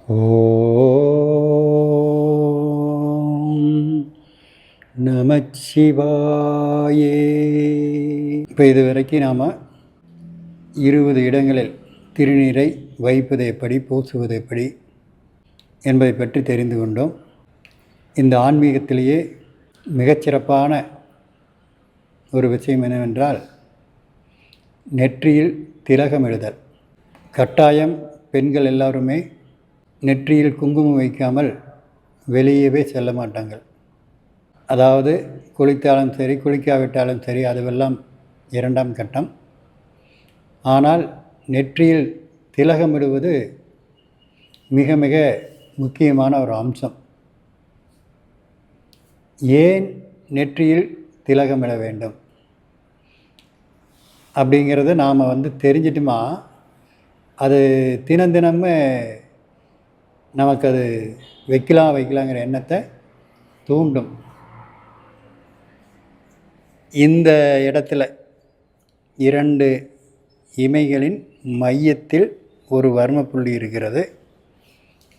ஓம் நமச்சிவாயே. இப்போ இது வரைக்கும் நாம் 20 இடங்களில் திருநீரை வைப்பது எப்படி, பூசுவது எப்படி என்பதை பற்றி தெரிந்து கொண்டோம். இந்த ஆன்மீகத்திலேயே மிகச்சிறப்பான ஒரு விஷயம் என்னவென்றால் நெற்றியில் திலகமிடுதல். கட்டாயம் பெண்கள் எல்லாருமே நெற்றியில் குங்குமம் வைக்காமல் வெளியவே செல்ல மாட்டாங்கள். அதாவது குளித்தாலும் சரி, குளிக்காவிட்டாலும் சரி, அதுவெல்லாம் இரண்டாம் கட்டம். ஆனால் நெற்றியில் திலகமிடுவது மிக மிக முக்கியமான ஒரு அம்சம். ஏன் நெற்றியில் திலகமிட வேண்டும் அப்படிங்கிறத நாம் தெரிஞ்சிட்டுமா அது தினமே நமக்கு அது வைக்கலாங்கிற எண்ணத்தை தூண்டும். இந்த இடத்துல 2 இமைகளின் மையத்தில் ஒரு வர்ம புள்ளி இருக்கிறது.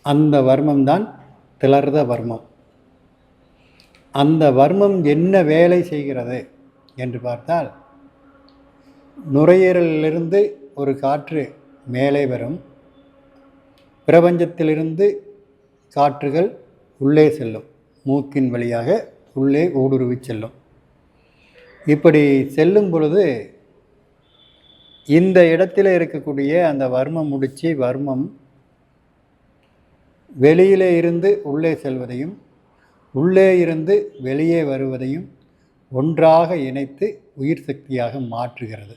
அந்த வர்மம்தான் திலர்த வர்மம். அந்த வர்மம் என்ன வேலை செய்கிறது என்று பார்த்தால், நுரையீரலிலிருந்து ஒரு காற்று மேலே வரும், பிரபஞ்சத்திலிருந்து காற்றுகள் உள்ளே செல்லும், மூக்கின் வழியாக உள்ளே ஊடுருவி செல்லும். இப்படி செல்லும் பொழுது இந்த இடத்தில் இருக்கக்கூடிய அந்த வர்மம் முடிச்சு வர்மம் வெளியிலே இருந்து உள்ளே செல்வதையும் உள்ளே இருந்து வெளியே வருவதையும் ஒன்றாக இணைத்து உயிர் சக்தியாக மாற்றுகிறது.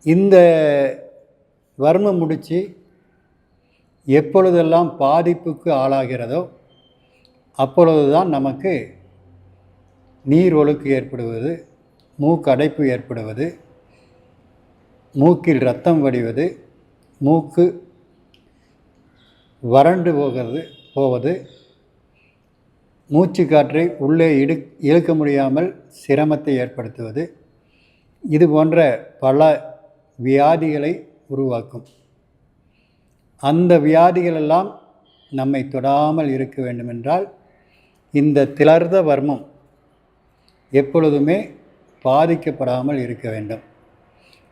இந்த வர்ம முடிச்சு எப்பொழுதெல்லாம் பாதிப்புக்கு ஆளாகிறதோ அப்பொழுதுதான் நமக்கு நீர் ஒழுக்கு ஏற்படுவது, மூக்கடைப்பு ஏற்படுவது, மூக்கில் இரத்தம் வடிவது, மூக்கு வறண்டு போவது, மூச்சு காற்றை உள்ளே இழுக்க முடியாமல் சிரமத்தை ஏற்படுத்துவது, இது போன்ற பல வியாதிகளை உருவாக்கும். அந்த வியாதிகளெல்லாம் நம்மை தொடாமல் இருக்க வேண்டுமென்றால் இந்த திலர்த வர்மம் எப்பொழுதுமே பாதிக்கப்படாமல் இருக்க வேண்டும்.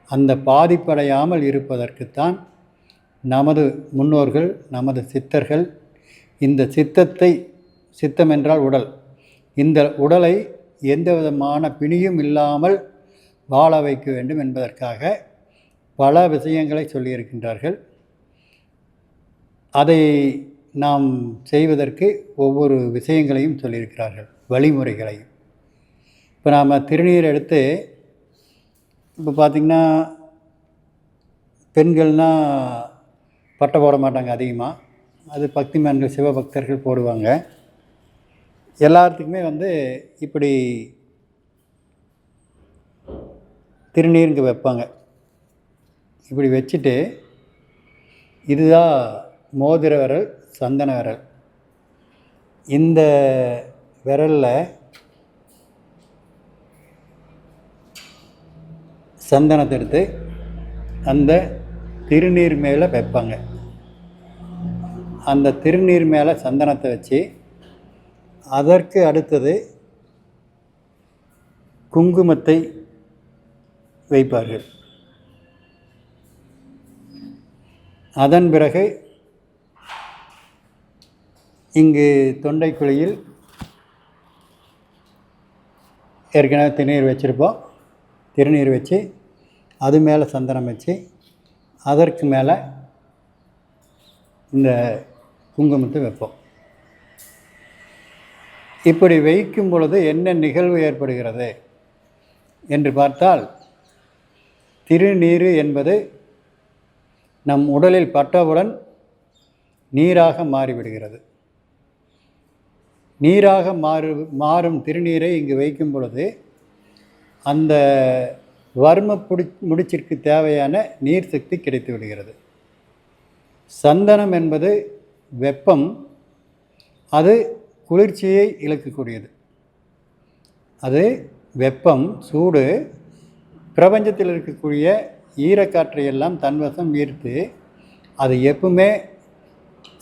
அந்த பாதிப்படையாமல் இருப்பதற்குத்தான் நமது முன்னோர்கள், நமது சித்தர்கள் இந்த சித்தம் என்றால் உடல், இந்த உடலை எந்த விதமான பிணியும் இல்லாமல் வாழ வைக்க வேண்டும் என்பதற்காக பல விஷயங்களை சொல்லியிருக்கின்றார்கள். அதை நாம் செய்வதற்கு ஒவ்வொரு விஷயங்களையும் சொல்லியிருக்கிறார்கள், வழிமுறைகளையும். இப்போ நாம் திருநீர் எடுத்து, இப்போ பார்த்திங்கன்னா பெண்கள்னால் பட்டை போட மாட்டாங்க அதிகமாக, அது பக்திமான்கள் சிவபக்தர்கள் போடுவாங்க. எல்லாத்துக்குமே இப்படி திருநீர் இங்கே வைப்பாங்க. இப்படி வச்சுட்டு இதுதான் மோதிர விரல், சந்தன விரல். இந்த விரலில் சந்தனத்தை எடுத்து அந்த திருநீர் மேலே வைப்பாங்க. அந்த திருநீர் மேலே சந்தனத்தை வச்சு அதற்கு அடுத்தது குங்குமத்தை வைப்பார்கள். அதன் பிறகு இங்கு தொண்டைக்குழியில் ஏற்கனவே திருநீர் வச்சுருப்போம். திருநீர் வச்சு அது மேலே சந்தனம் வச்சு அதற்கு மேலே இந்த குங்குமத்தை வைப்போம். இப்படி வைக்கும் பொழுது என்ன நிகழ்வு ஏற்படுகிறது என்று பார்த்தால், திருநீர் என்பது நம் உடலில் பட்டவுடன் நீராக மாறிவிடுகிறது. நீராக மாறும் திருநீரை இங்கு வைக்கும் பொழுது அந்த வர்ம முடிச்சிற்கு தேவையான நீர் சக்தி கிடைத்து விடுகிறது. சந்தனம் என்பது வெப்பம், அது குளிர்ச்சியை இழக்கக்கூடியது. அது வெப்பம், சூடு, பிரபஞ்சத்தில் இருக்கக்கூடிய ஈரக்காற்றையெல்லாம் தன்வசம் ஈர்த்து அது எப்பவுமே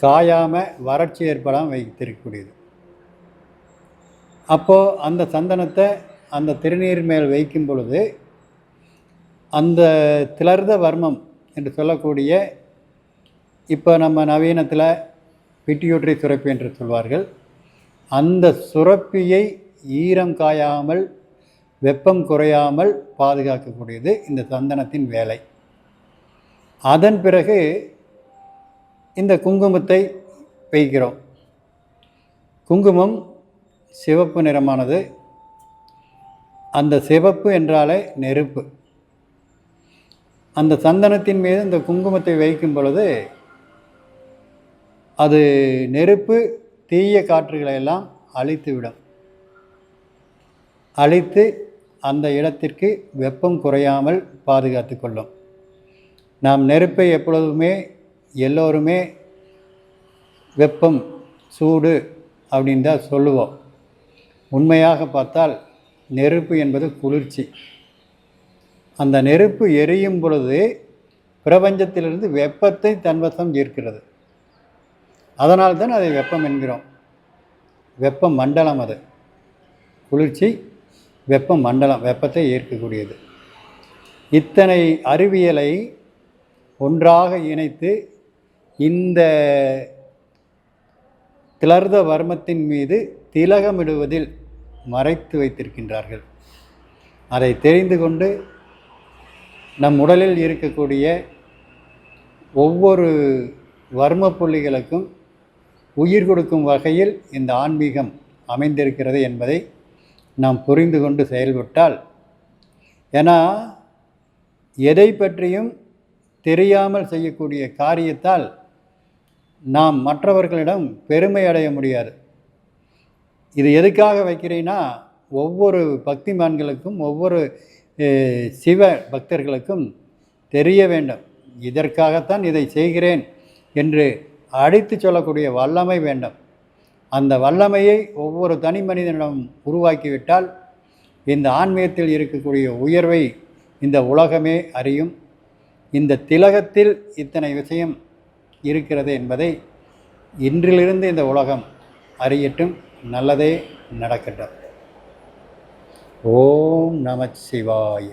காயாமல் வறட்சி ஏற்படாமல் வைத்திருக்கக்கூடியது. அப்போது அந்த சந்தனத்தை அந்த திருநீர் மேல் வைக்கும் பொழுது அந்த திலர்த வர்மம் என்று சொல்லக்கூடிய, இப்போ நம்ம நவீனத்தில் பிட்யூட்டரி சுரப்பி என்று சொல்வார்கள், அந்த சுரப்பியை ஈரம் காயாமல் வெப்பம் குறையாமல் பாதுகாக்கக்கூடியது இந்த சந்தனத்தின் வேலை. அதன் பிறகு இந்த குங்குமத்தை வைக்கிறோம். குங்குமம் சிவப்பு நிறமானது. அந்த சிவப்பு என்றாலே நெருப்பு. அந்த சந்தனத்தின் மீது இந்த குங்குமத்தை வைக்கும் பொழுது அது நெருப்பு தீய காற்றுகளை எல்லாம் அழித்துவிடும். அழித்து அந்த இடத்திற்கு வெப்பம் குறையாமல் பாதுகாத்து கொள்ளும். நாம் நெருப்பை எப்பொழுதுமே எல்லோருமே வெப்பம் சூடு அப்படின்னு தான் சொல்லுவோம். உண்மையாக பார்த்தால் நெருப்பு என்பது குளிர்ச்சி. அந்த நெருப்பு எரியும் பொழுது பிரபஞ்சத்திலிருந்து வெப்பத்தை தன்வசம் ஈர்க்கிறது. அதனால்தான் அதை வெப்பம் என்கிறோம். வெப்ப மண்டலம். அது குளிர்ச்சி, வெப்ப மண்டலம், வெப்பத்தை ஈர்க்கக்கூடியது. இத்தனை அறிவியலை ஒன்றாக இணைத்து இந்த திலர்த வர்மத்தின் மீது திலகமிடுவதில் மறைத்து வைத்திருக்கின்றார்கள். அதை தெரிந்து கொண்டு நம் உடலில் இருக்கக்கூடிய ஒவ்வொரு வர்ம புள்ளிகளுக்கும் உயிர் கொடுக்கும் வகையில் இந்த ஆன்மீகம் அமைந்திருக்கிறது என்பதை நாம் புரிந்து கொண்டு செயல்பட்டால், ஏன்னா எதை பற்றியும் தெரியாமல் செய்யக்கூடிய காரியத்தால் நாம் மற்றவர்களிடம் பெருமை அடைய முடியாது. இது எதுக்காக வைக்கிறேன்னா, ஒவ்வொரு பக்திமான்களுக்கும் ஒவ்வொரு சிவ பக்தர்களுக்கும் தெரிய வேண்டும், இதற்காகத்தான் இதை செய்கிறேன் என்று அடித்து சொல்லக்கூடிய வல்லமை வேண்டும். அந்த வல்லமையை ஒவ்வொரு தனி மனிதனிடம் உருவாக்கிவிட்டால் இந்த ஆன்மீகத்தில் இருக்கக்கூடிய உயர்வை இந்த உலகமே அறியும். இந்த திலகத்தில் இத்தனை விஷயம் இருக்கிறது என்பதை இன்றிலிருந்து இந்த உலகம் அறியட்டும். நல்லதே நடக்கட்டும். ஓம் நம சிவாய.